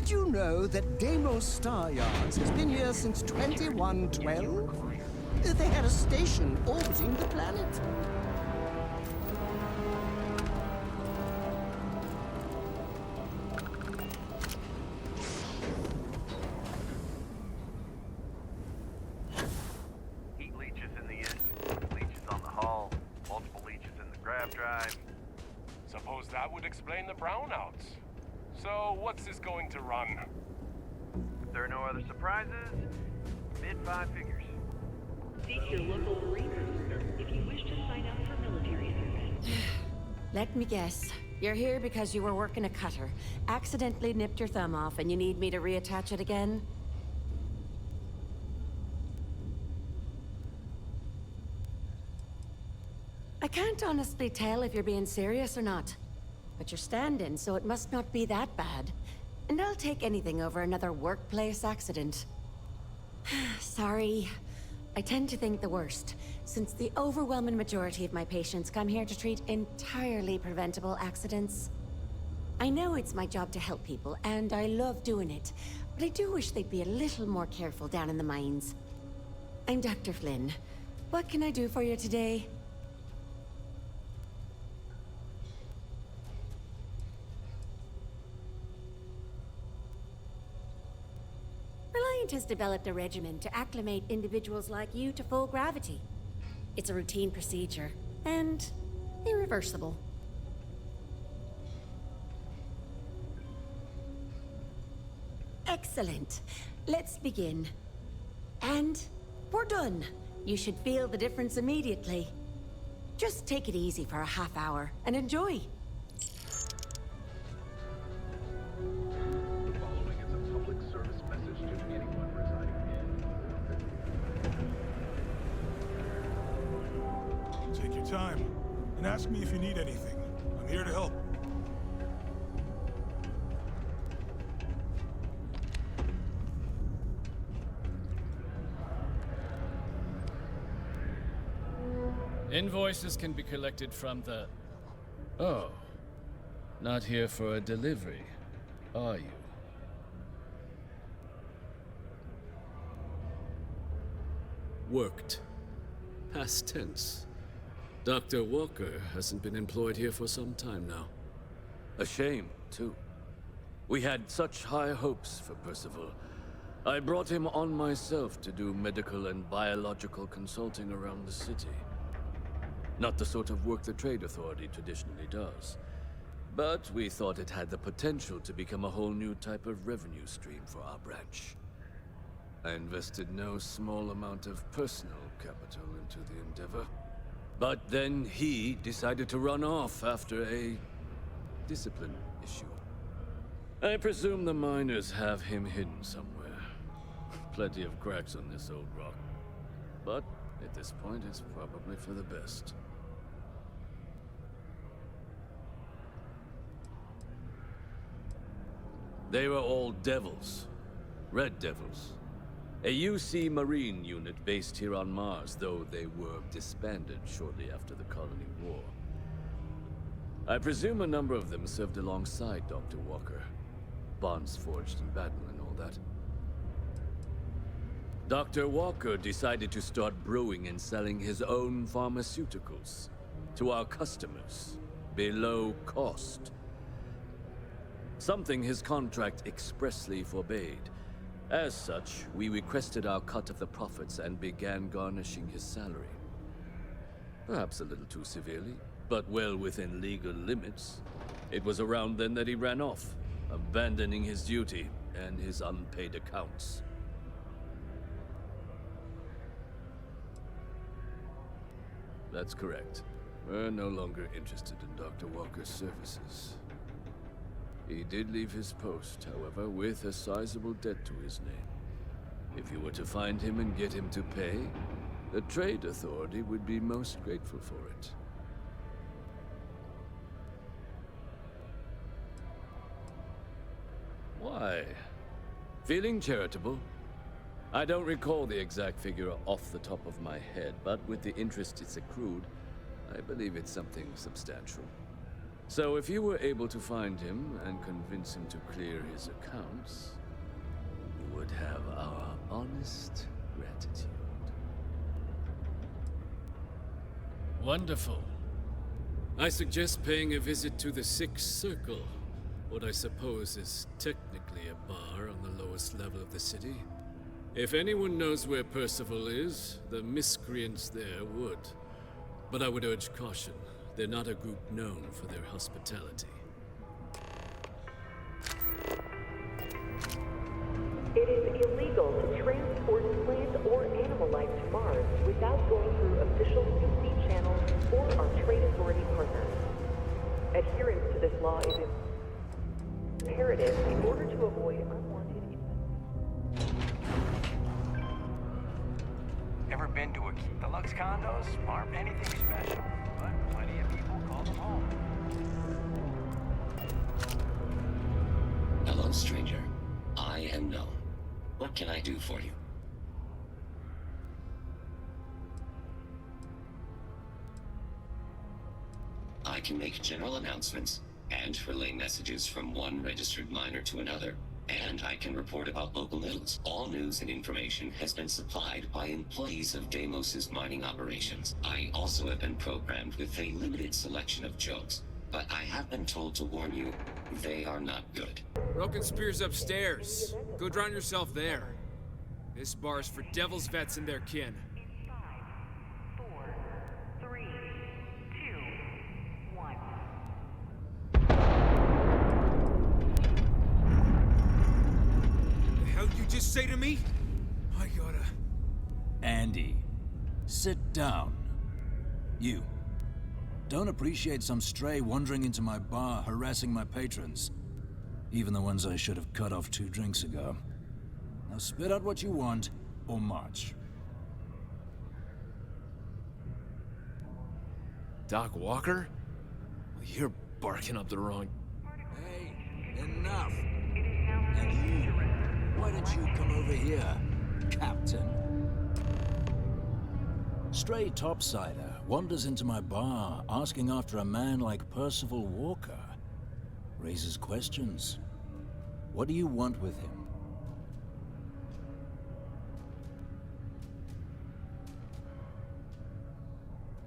Did you know that Deimos Star Yards has been here since 2112? They had a station orbiting the planet. Heat leeches in the engine, leeches on the hull, multiple leeches in the grav drive. Suppose that would explain the brownouts. So, what's this going to run? If there are no other surprises, mid-five figures. Seek your local Marine recruiter if you wish to sign up for military service. Let me guess. You're here because you were working a cutter, accidentally nipped your thumb off, and you need me to reattach it again? I can't honestly tell if you're being serious or not. But you're standing, so it must not be that bad. And I'll take anything over another workplace accident. Sorry. I tend to think the worst, since the overwhelming majority of my patients come here to treat entirely preventable accidents. I know it's my job to help people, and I love doing it, but I do wish they'd be a little more careful down in the mines. I'm Dr. Flynn. What can I do for you today? Reliant has developed a regimen to acclimate individuals like you to full gravity. It's a routine procedure, and irreversible. Excellent. Let's begin. And we're done. You should feel the difference immediately. Just take it easy for a half hour and enjoy. Take your time, and ask me if you need anything. I'm here to help. Invoices can be collected from the... Oh. Not here for a delivery, are you? Worked. Past tense. Dr. Walker hasn't been employed here for some time now. A shame, too. We had such high hopes for Percival. I brought him on myself to do medical and biological consulting around the city. Not the sort of work the Trade Authority traditionally does. But we thought it had the potential to become a whole new type of revenue stream for our branch. I invested no small amount of personal capital into the endeavor. But then he decided to run off after a discipline issue. I presume the miners have him hidden somewhere. Plenty of cracks on this old rock. But at this point, it's probably for the best. They were all devils. Red Devils. A UC Marine unit based here on Mars, though they were disbanded shortly after the Colony War. I presume a number of them served alongside Dr. Walker. Bonds forged in battle and all that. Dr. Walker decided to start brewing and selling his own pharmaceuticals to our customers, below cost. Something his contract expressly forbade. As such, we requested our cut of the profits and began garnishing his salary. Perhaps a little too severely, but well within legal limits. It was around then that he ran off, abandoning his duty and his unpaid accounts. That's correct. We're no longer interested in Dr. Walker's services. He did leave his post, however, with a sizable debt to his name. If you were to find him and get him to pay, the Trade Authority would be most grateful for it. Why? Feeling charitable? I don't recall the exact figure off the top of my head, but with the interest it's accrued, I believe it's something substantial. So if you were able to find him and convince him to clear his accounts, you would have our honest gratitude. Wonderful. I suggest paying a visit to the Sixth Circle, what I suppose is technically a bar on the lowest level of the city. If anyone knows where Percival is, the miscreants there would. But I would urge caution. They're not a group known for their hospitality. It is illegal to transport plant or animal life to Mars without going through official CC channels or our trade authority partners. Adherence to this law is imperative in order to avoid unwanted Ever been to a deluxe condos? Aren't anything special, but plenty of people call them home. Hello, stranger. I am known. What can I do for you? I can make general announcements and relay messages from one registered miner to another, and I can report about local news. All news and information has been supplied by employees of Deimos's mining operations. I also have been programmed with a limited selection of jokes, but I have been told to warn you, they are not good. Broken Spear's upstairs. Go drown yourself there. This bar's for Devil's Vets and their kin. 5, 4, 3, 2, 1. The hell you just say to me? I gotta... Andy, sit down. You. Don't appreciate some stray wandering into my bar, harassing my patrons. Even the ones I should have cut off 2 drinks ago. Now spit out what you want, or march. Doc Walker? Well, you're barking up the wrong... Hey, enough! And you, why don't you come over here, Captain? Stray topsider wanders into my bar, asking after a man like Percival Walker. Raises questions. What do you want with him?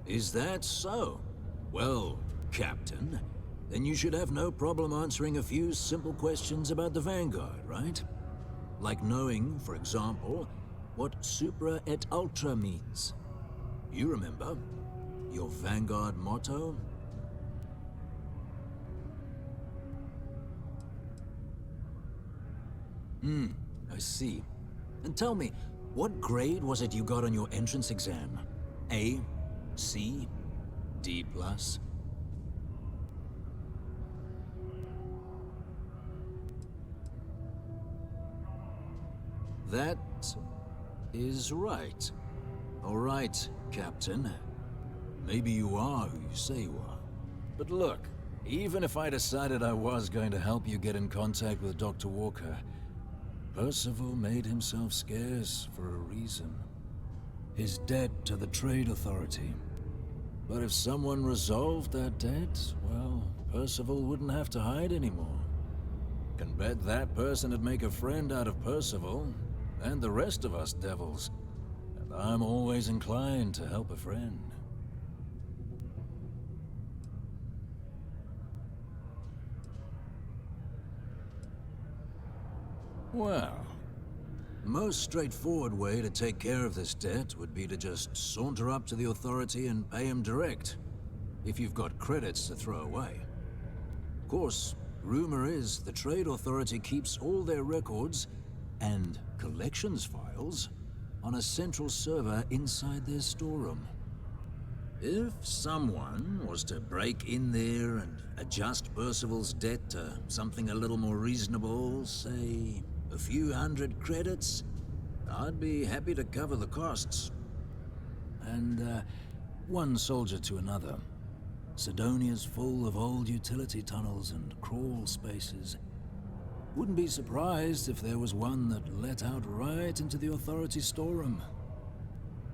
Is that so? Well, Captain, then you should have no problem answering a few simple questions about the Vanguard, right? Like knowing, for example, what Supra et Ultra means. You remember? Your Vanguard motto? I see. And tell me, what grade was it you got on your entrance exam? A? C? D+? That is right. All right, Captain. Maybe you are who you say you are. But look, even if I decided I was going to help you get in contact with Dr. Walker, Percival made himself scarce for a reason. His debt to the Trade Authority. But if someone resolved that debt, well, Percival wouldn't have to hide anymore. Can bet that person would make a friend out of Percival, and the rest of us devils. And I'm always inclined to help a friend. Well, the most straightforward way to take care of this debt would be to just saunter up to the Authority and pay him direct, if you've got credits to throw away. Of course, rumor is the Trade Authority keeps all their records and collections files on a central server inside their storeroom. If someone was to break in there and adjust Percival's debt to something a little more reasonable, say a few hundred credits, I'd be happy to cover the costs. And one soldier to another. Sidonia's full of old utility tunnels and crawl spaces. Wouldn't be surprised if there was one that let out right into the Authority storeroom.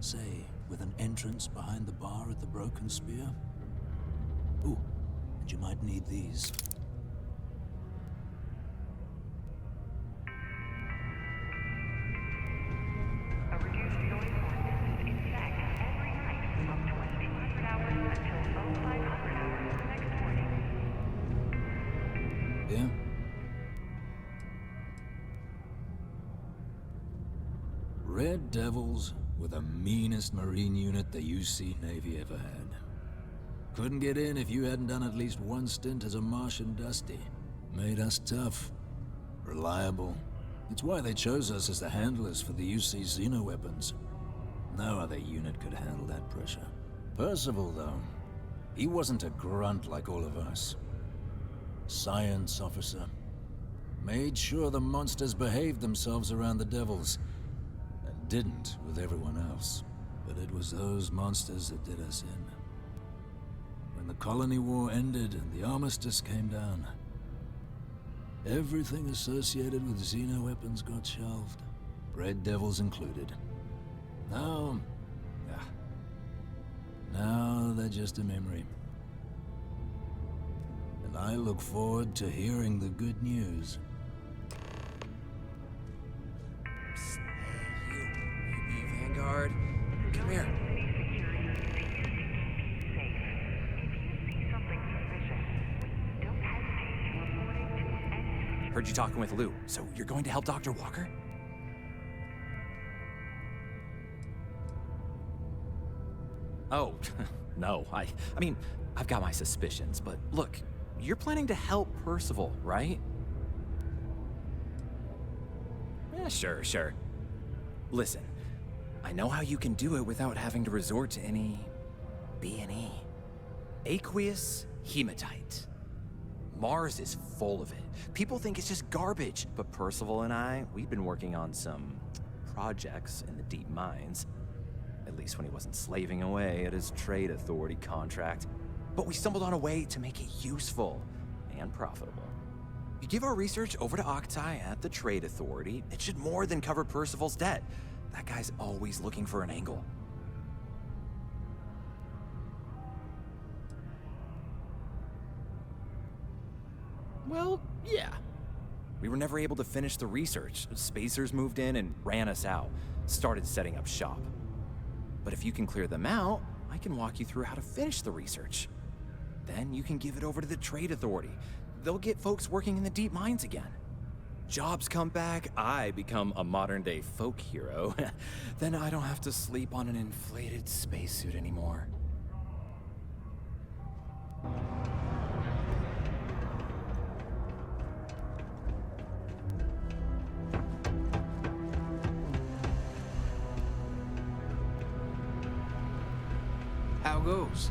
Say, with an entrance behind the bar at the Broken Spear. Ooh, and but you might need these. A reduced noise ordinance is in effect every night from 2200 hours until 0500 hours the next morning. Yeah? Red Devils were the meanest Marine unit the UC Navy ever had. Couldn't get in if you hadn't done at least one stint as a Martian Dusty. Made us tough, reliable. It's why they chose us as the handlers for the UC xeno-weapons. No other unit could handle that pressure. Percival, though, he wasn't a grunt like all of us. Science officer. Made sure the monsters behaved themselves around the Devils, and didn't with everyone else. But it was those monsters that did us in. When the colony war ended and the armistice came down, everything associated with xeno-weapons got shelved, Red Devils included. Now they're just a memory. And I look forward to hearing the good news. Psst. Hey, you Vanguard. Come here. Heard you talking with Lou, so you're going to help Dr. Walker? Oh, no. I mean, I've got my suspicions, but look, you're planning to help Percival, right? Yeah, sure. Listen, I know how you can do it without having to resort to any B&E. Aqueous hematite. Mars is full of it. People think it's just garbage, but Percival and I, we've been working on some projects in the deep mines. At least when he wasn't slaving away at his trade authority contract. But we stumbled on a way to make it useful and profitable. If you give our research over to Octai at the trade authority, it should more than cover Percival's debt. That guy's always looking for an angle. Well, yeah. We were never able to finish the research. Spacers moved in and ran us out. Started setting up shop. But if you can clear them out, I can walk you through how to finish the research. Then you can give it over to the trade authority. They'll get folks working in the deep mines again. Jobs come back, I become a modern-day folk hero. Then I don't have to sleep on an inflated spacesuit anymore. How goes?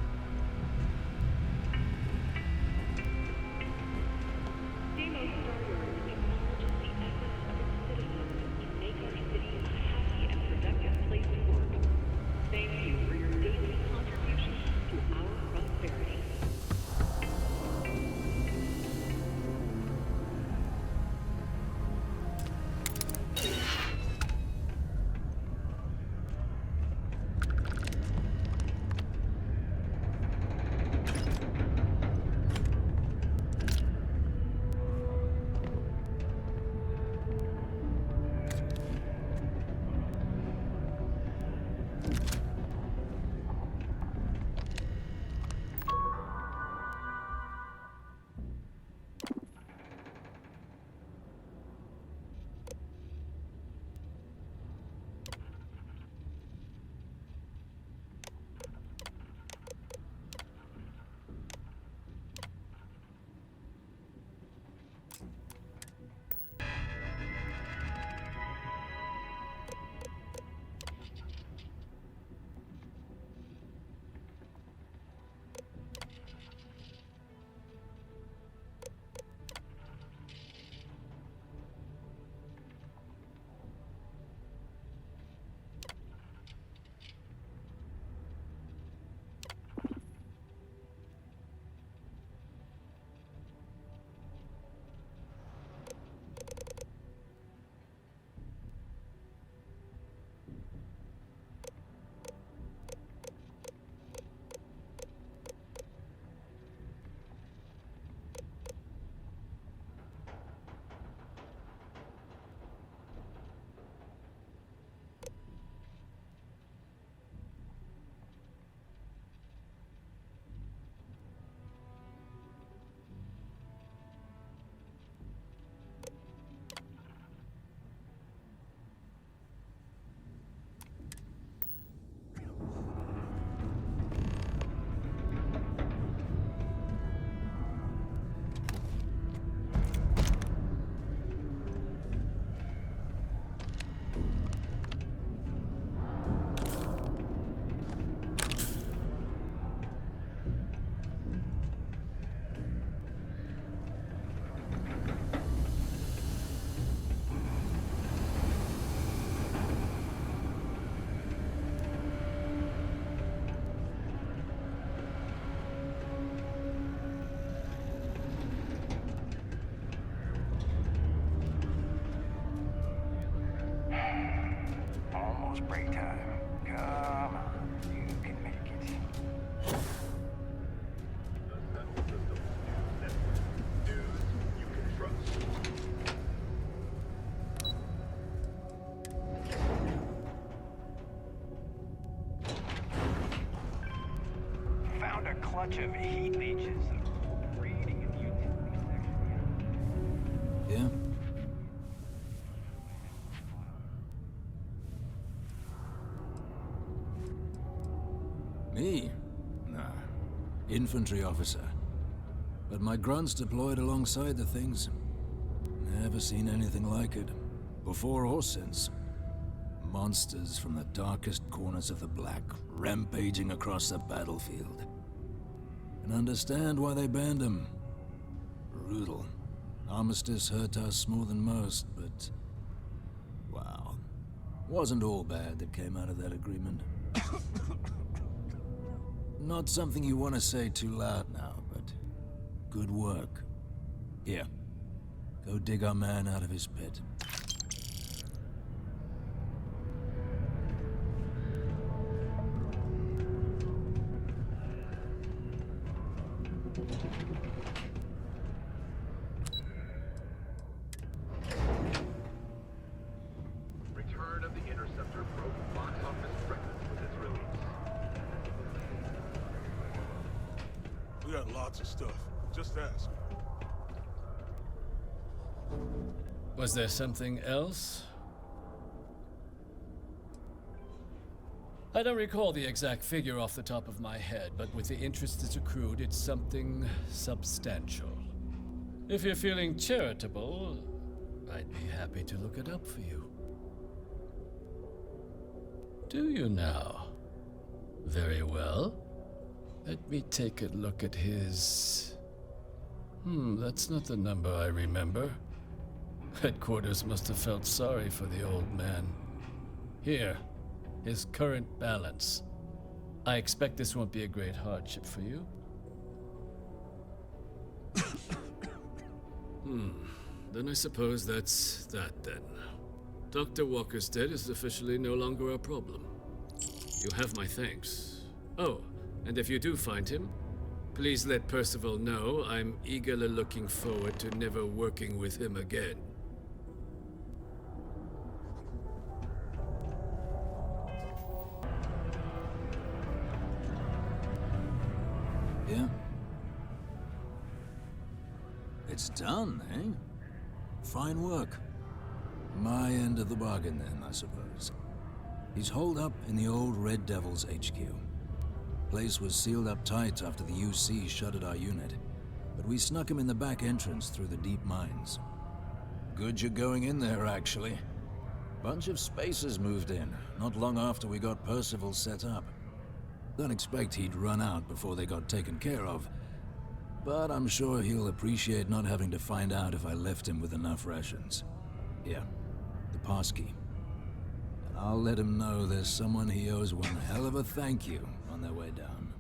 Break time. Come on, you can make it. Found a clutch of heat leeches. Reading in the utility section. Yeah? Me? Nah. Infantry officer. But my grunts deployed alongside the things. Never seen anything like it. Before or since. Monsters from the darkest corners of the Black, rampaging across the battlefield. And understand why they banned them. Brutal. Armistice hurt us more than most, but... wow. Wasn't all bad that came out of that agreement. Not something you want to say too loud now, but... good work. Here. Go dig our man out of his pit. Return of the Interceptor broke box office records with its release. We got lots of stuff. Just ask. Was there something else? I don't recall the exact figure off the top of my head, but with the interest it's accrued, it's something substantial. If you're feeling charitable, I'd be happy to look it up for you. Do you now? Very well. Let me take a look at his... that's not the number I remember. Headquarters must have felt sorry for the old man. Here, his current balance. I expect this won't be a great hardship for you. Then I suppose that's that then. Dr. Walker's dead is officially no longer a problem. You have my thanks. Oh, and if you do find him, please let Percival know I'm eagerly looking forward to never working with him again. Yeah? It's done, eh? Fine work. My end of the bargain then, I suppose. He's holed up in the old Red Devil's HQ. Place was sealed up tight after the UC shuttered our unit, but we snuck him in the back entrance through the deep mines. Good you're going in there, actually. Bunch of spacers moved in, not long after we got Percival set up. Don't expect he'd run out before they got taken care of, but I'm sure he'll appreciate not having to find out if I left him with enough rations. Yeah, the passkey. And I'll let him know there's someone he owes one hell of a thank you on their way down.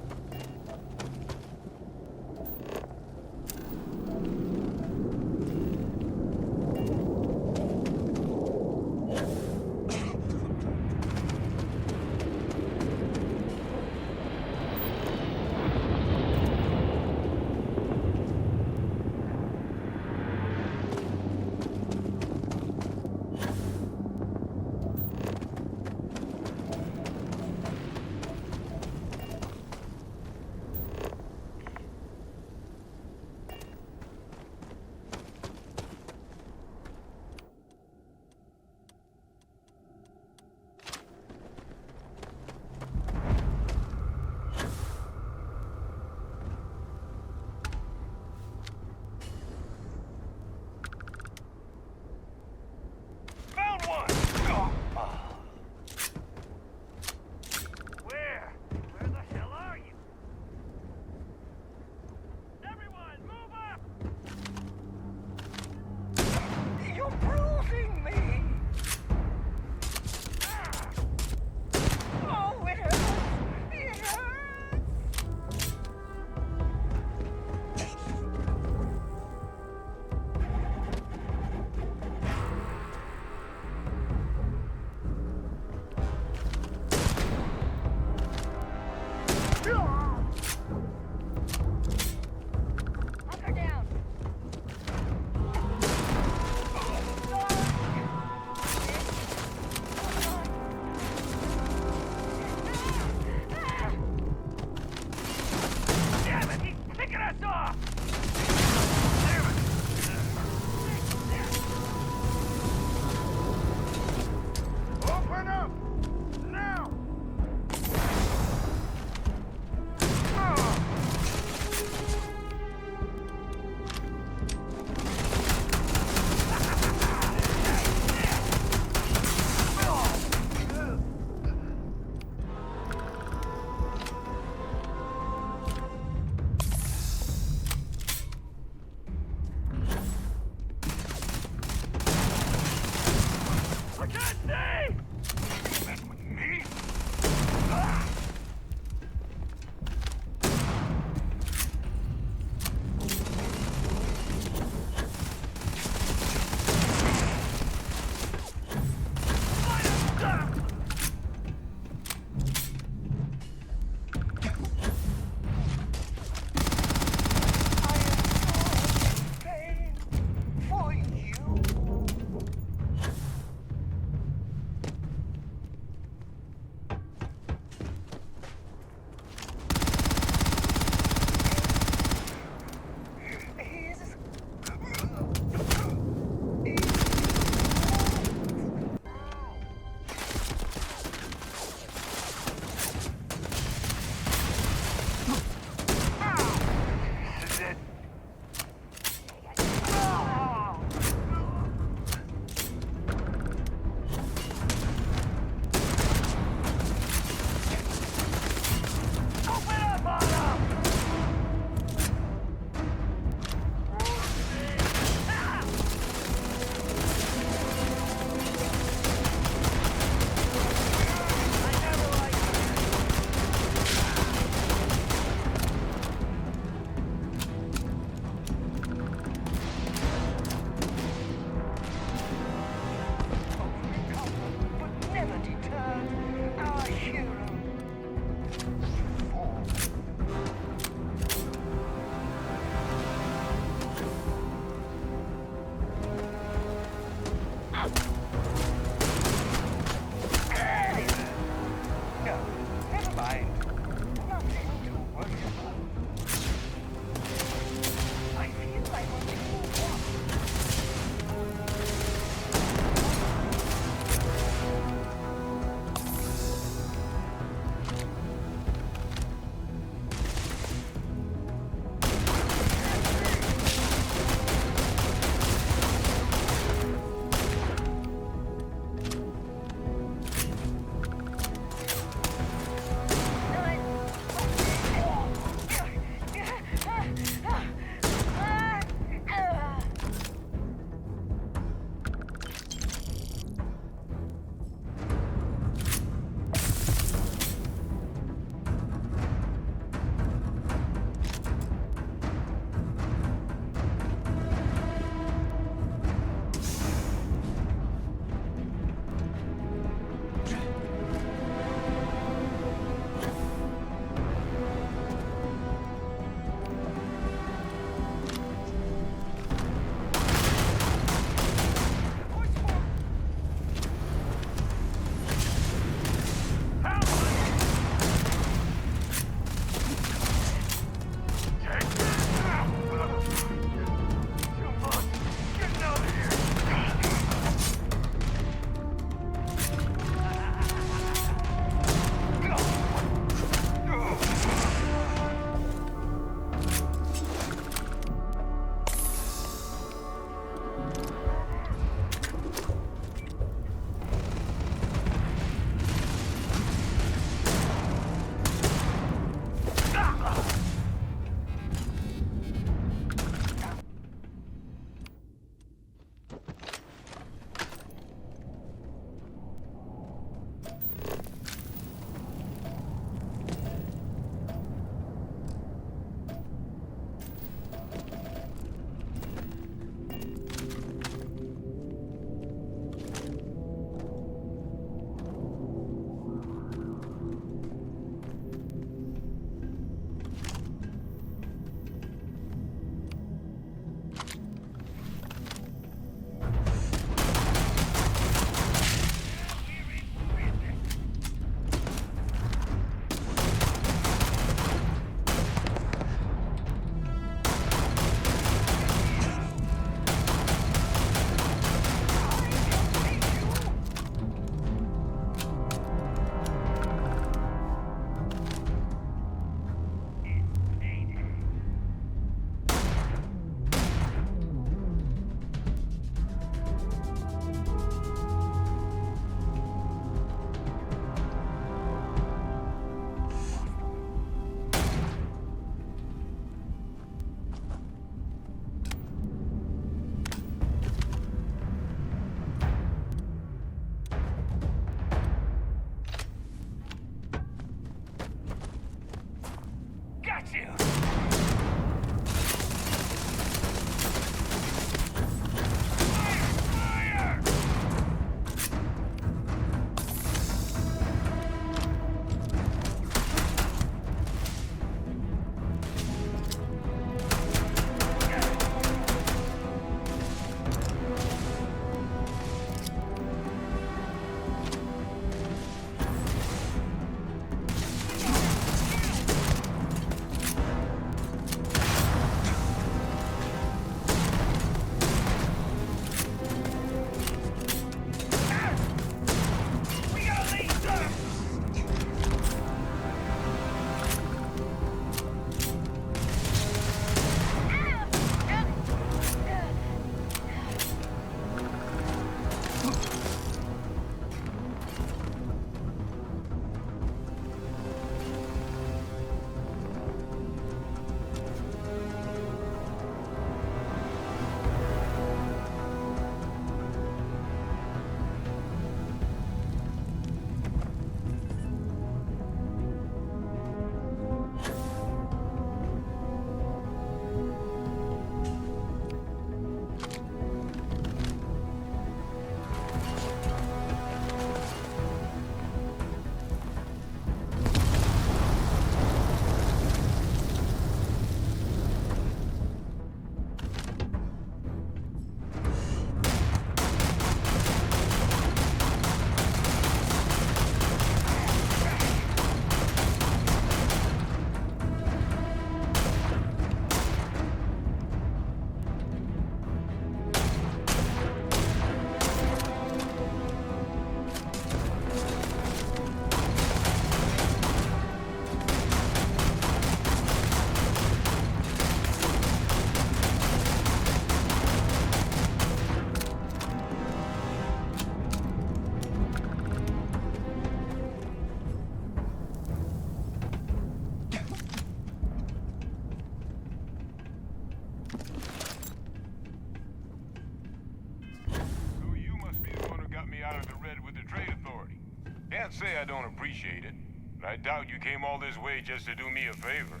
Can't say I don't appreciate it, but I doubt you came all this way just to do me a favor.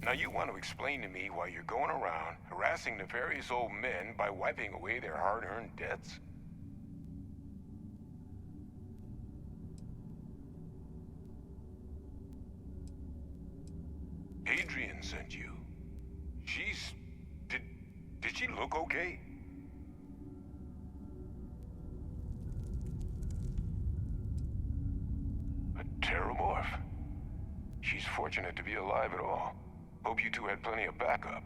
Now you want to explain to me why you're going around harassing nefarious old men by wiping away their hard-earned debts? Adrian sent you. Did she look okay? Terramorph. She's fortunate to be alive at all. Hope you two had plenty of backup.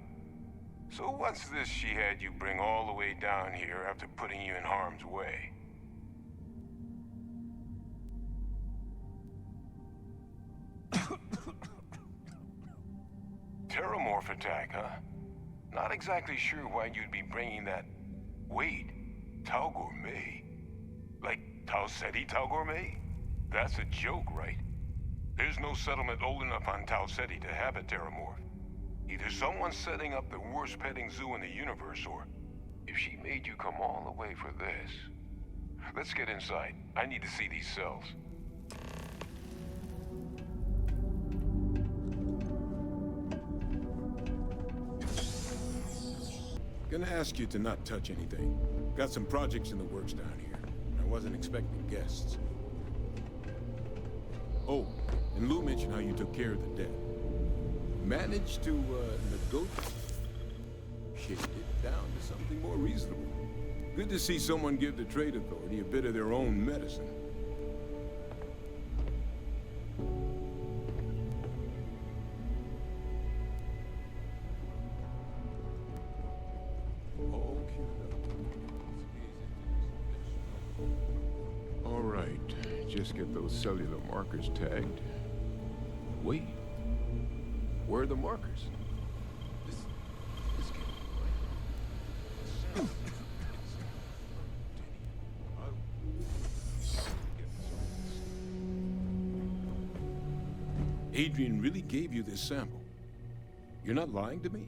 So what's this she had you bring all the way down here after putting you in harm's way? Terramorph attack, huh? Not exactly sure why you'd be bringing that... Wait, Tau Gourmet? Like Tau Ceti Tau Gourmet? That's a joke, right? There's no settlement old enough on Tau Ceti to have a Terramorph. Either someone's setting up the worst petting zoo in the universe, or if she made you come all the way for this. Let's get inside. I need to see these cells. Gonna ask you to not touch anything. Got some projects in the works down here. I wasn't expecting guests. Oh, and Lou mentioned how you took care of the debt. Managed to, negotiate it down to something more reasonable. Good to see someone give the Trade Authority a bit of their own medicine. All right, just get those cellular markers tagged. Wait, where are the markers? This can't be right. Adrian really gave you this sample. You're not lying to me?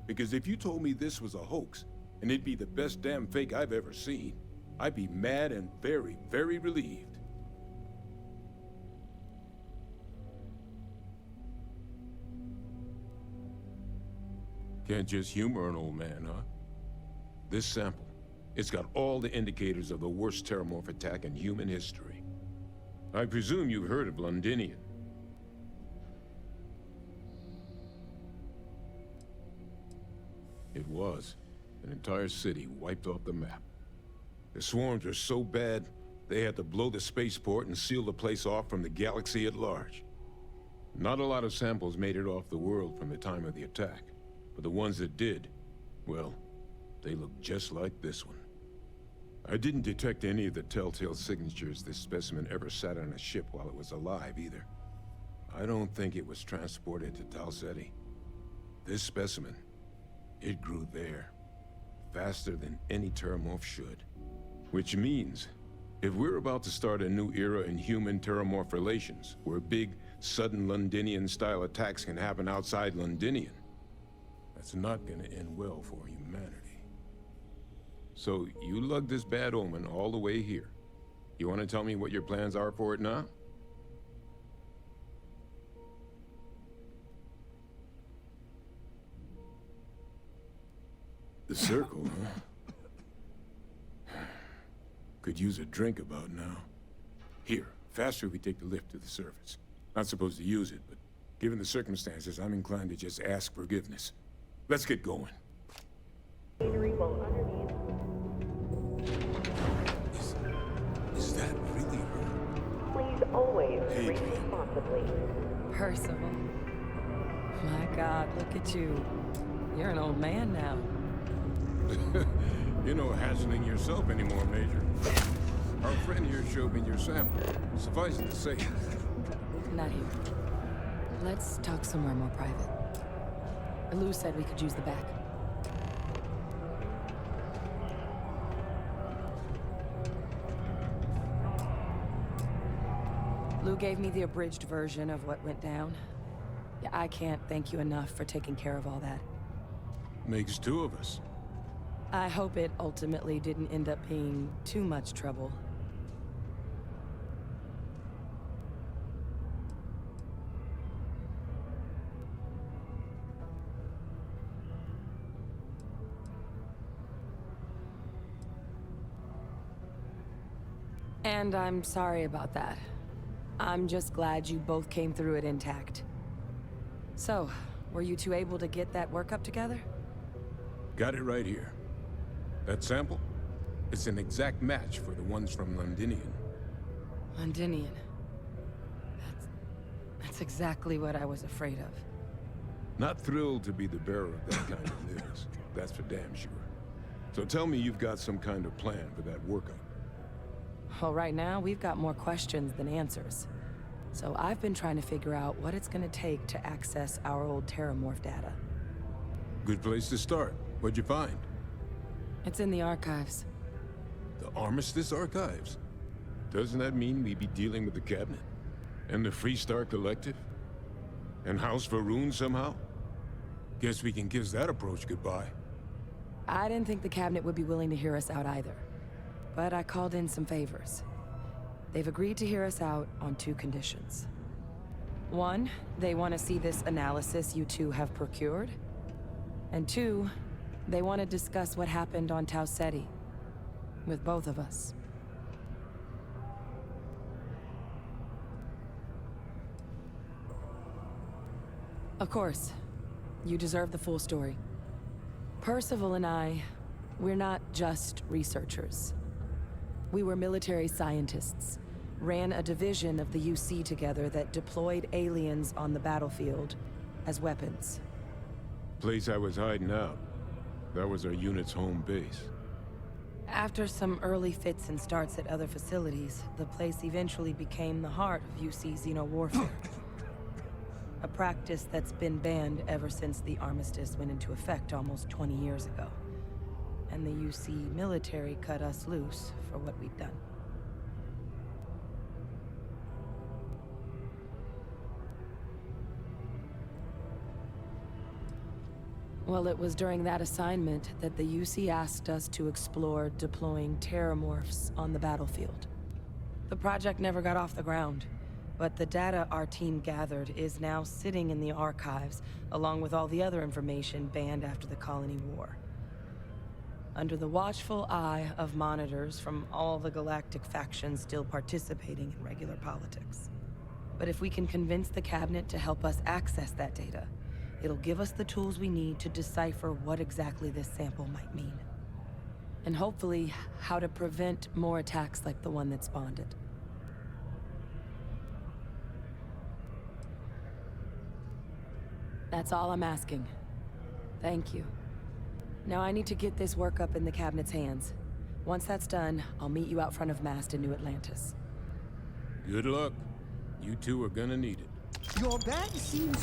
Because if you told me this was a hoax, and it'd be the best damn fake I've ever seen, I'd be mad and very, very relieved. Can't just humor an old man, huh? This sample, it's got all the indicators of the worst Terramorph attack in human history. I presume you've heard of Londinian. It was. An entire city wiped off the map. The swarms were so bad, they had to blow the spaceport and seal the place off from the galaxy at large. Not a lot of samples made it off the world from the time of the attack, but the ones that did, well, they look just like this one. I didn't detect any of the telltale signatures this specimen ever sat on a ship while it was alive, either. I don't think it was transported to Tau Ceti. This specimen, it grew there, faster than any Terramorph should. Which means, if we're about to start a new era in human-terramorph relations, where big, sudden Londinian-style attacks can happen outside Londinian, that's not gonna end well for humanity. So, you lugged this bad omen all the way here. You wanna tell me what your plans are for it now? The circle, huh? Could use a drink about now. Here, faster we take the lift to the surface. Not supposed to use it, but given the circumstances, I'm inclined to just ask forgiveness. Let's get going. Is that really her? Please always drink responsibly. Percival. My God, look at you. You're an old man now. You're no hassling yourself anymore, Major. Our friend here showed me your sample. Suffice it to say. Not here. Let's talk somewhere more private. Lou said we could use the back. Lou gave me the abridged version of what went down. Yeah, I can't thank you enough for taking care of all that. Makes two of us. I hope it ultimately didn't end up being too much trouble. And I'm sorry about that. I'm just glad you both came through it intact. So, were you two able to get that workup together? Got it right here. That sample? It's an exact match for the ones from Londinian. Londinian. That's exactly what I was afraid of. Not thrilled to be the bearer of that kind of news. That's for damn sure. So tell me you've got some kind of plan for that workup. Well, right now, we've got more questions than answers. So I've been trying to figure out what it's gonna take to access our old Terramorph data. Good place to start. What'd you find? It's in the archives. The Armistice Archives? Doesn't that mean we'd be dealing with the Cabinet? And the Freestar Collective? And House Varun somehow? Guess we can kiss that approach goodbye. I didn't think the Cabinet would be willing to hear us out either. But I called in some favors. They've agreed to hear us out on two conditions. One, they want to see this analysis you two have procured. And two, they want to discuss what happened on Tau Ceti. With both of us. Of course, you deserve the full story. Percival and I, we're not just researchers. We were military scientists, ran a division of the UC together that deployed aliens on the battlefield as weapons. Place I was hiding out. That was our unit's home base. After some early fits and starts at other facilities, the place eventually became the heart of UC xeno-warfare. A practice that's been banned ever since the armistice went into effect almost 20 years ago. And the UC military cut us loose for what we'd done. Well, it was during that assignment that the UC asked us to explore deploying terramorphs on the battlefield. The project never got off the ground, but the data our team gathered is now sitting in the archives, along with all the other information banned after the Colony War. Under the watchful eye of monitors from all the galactic factions still participating in regular politics. But if we can convince the Cabinet to help us access that data, it'll give us the tools we need to decipher what exactly this sample might mean. And hopefully, how to prevent more attacks like the one that spawned it. That's all I'm asking. Thank you. Now I need to get this work up in the Cabinet's hands. Once that's done, I'll meet you out front of Mast in New Atlantis. Good luck. You two are gonna need it. Your bag seems